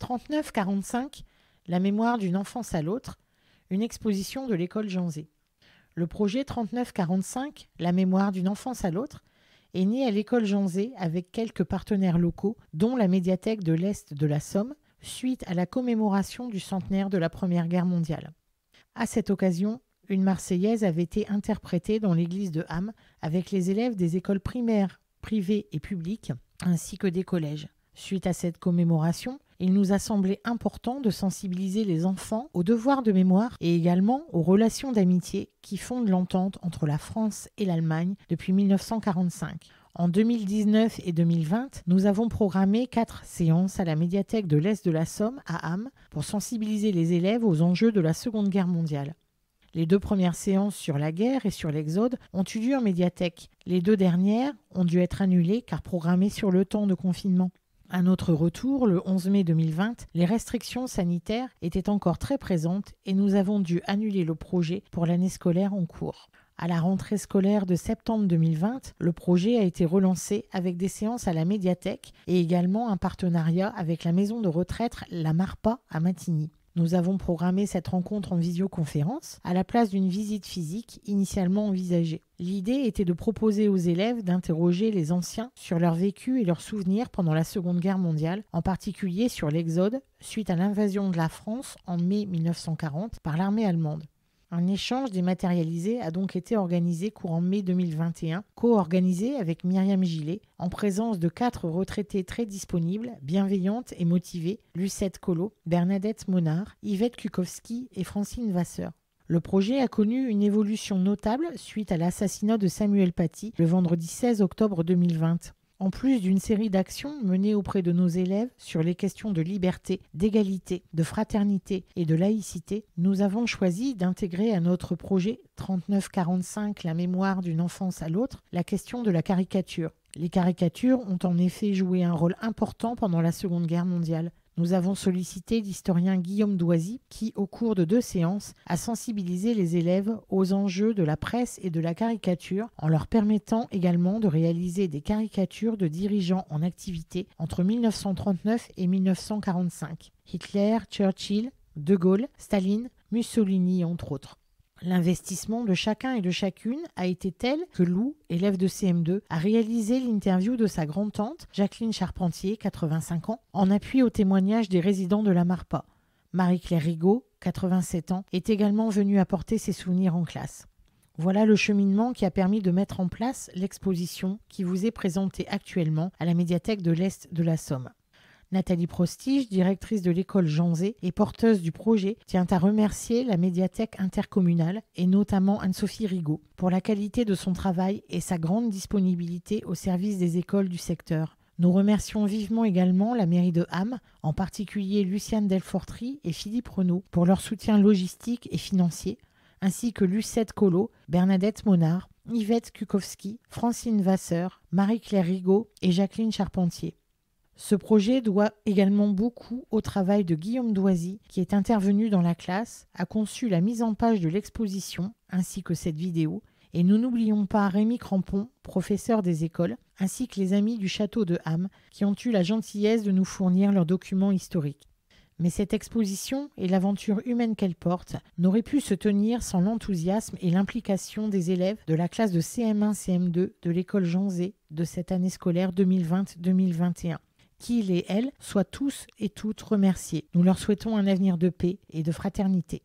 39-45, la mémoire d'une enfance à l'autre, une exposition de l'école Jean Zay. Le projet 39-45, la mémoire d'une enfance à l'autre, est né à l'école Jean Zay avec quelques partenaires locaux, dont la médiathèque de l'Est de la Somme, suite à la commémoration du centenaire de la Première Guerre mondiale. À cette occasion, une Marseillaise avait été interprétée dans l'église de Ham avec les élèves des écoles primaires, privées et publiques, ainsi que des collèges. Suite à cette commémoration, il nous a semblé important de sensibiliser les enfants aux devoirs de mémoire et également aux relations d'amitié qui fondent l'entente entre la France et l'Allemagne depuis 1945. En 2019 et 2020, nous avons programmé 4 séances à la médiathèque de l'Est de la Somme à Ham pour sensibiliser les élèves aux enjeux de la Seconde Guerre mondiale. Les 2 premières séances sur la guerre et sur l'Exode ont eu lieu en médiathèque. Les 2 dernières ont dû être annulées car programmées sur le temps de confinement. À notre retour, le 11 mai 2020, les restrictions sanitaires étaient encore très présentes et nous avons dû annuler le projet pour l'année scolaire en cours. À la rentrée scolaire de septembre 2020, le projet a été relancé avec des séances à la médiathèque et également un partenariat avec la maison de retraite La Marpa à Matigny. Nous avons programmé cette rencontre en visioconférence à la place d'une visite physique initialement envisagée. L'idée était de proposer aux élèves d'interroger les anciens sur leur vécu et leurs souvenirs pendant la Seconde Guerre mondiale, en particulier sur l'Exode suite à l'invasion de la France en mai 1940 par l'armée allemande. Un échange dématérialisé a donc été organisé courant mai 2021, co-organisé avec Myriam Gillet, en présence de 4 retraitées très disponibles, bienveillantes et motivées, Lucette Collot, Bernadette Monard, Yvette Kukowski et Francine Vasseur. Le projet a connu une évolution notable suite à l'assassinat de Samuel Paty le vendredi 16 octobre 2020. En plus d'une série d'actions menées auprès de nos élèves sur les questions de liberté, d'égalité, de fraternité et de laïcité, nous avons choisi d'intégrer à notre projet 39-45, la mémoire d'une enfance à l'autre, la question de la caricature. Les caricatures ont en effet joué un rôle important pendant la Seconde Guerre mondiale. Nous avons sollicité l'historien Guillaume Doisy qui, au cours de 2 séances, a sensibilisé les élèves aux enjeux de la presse et de la caricature en leur permettant également de réaliser des caricatures de dirigeants en activité entre 1939 et 1945. Hitler, Churchill, De Gaulle, Staline, Mussolini entre autres. L'investissement de chacun et de chacune a été tel que Lou, élève de CM2, a réalisé l'interview de sa grand-tante, Jacqueline Charpentier, 85 ans, en appui au témoignage des résidents de la Marpa. Marie-Claire Rigaud, 87 ans, est également venue apporter ses souvenirs en classe. Voilà le cheminement qui a permis de mettre en place l'exposition qui vous est présentée actuellement à la médiathèque de l'Est de la Somme. Nathalie Prostige, directrice de l'école Jean Zay et porteuse du projet, tient à remercier la médiathèque intercommunale et notamment Anne-Sophie Rigaud pour la qualité de son travail et sa grande disponibilité au service des écoles du secteur. Nous remercions vivement également la mairie de Ham, en particulier Luciane Delfortry et Philippe Renaud pour leur soutien logistique et financier, ainsi que Lucette Collot, Bernadette Monard, Yvette Kukowski, Francine Vasseur, Marie-Claire Rigaud et Jacqueline Charpentier. Ce projet doit également beaucoup au travail de Guillaume Doisy, qui est intervenu dans la classe, a conçu la mise en page de l'exposition, ainsi que cette vidéo, et nous n'oublions pas Rémi Crampon, professeur des écoles, ainsi que les amis du château de Ham, qui ont eu la gentillesse de nous fournir leurs documents historiques. Mais cette exposition et l'aventure humaine qu'elle porte n'auraient pu se tenir sans l'enthousiasme et l'implication des élèves de la classe de CM1-CM2 de l'école Jean Zay de cette année scolaire 2020-2021. Qu'ils et elles soient tous et toutes remerciés. Nous leur souhaitons un avenir de paix et de fraternité.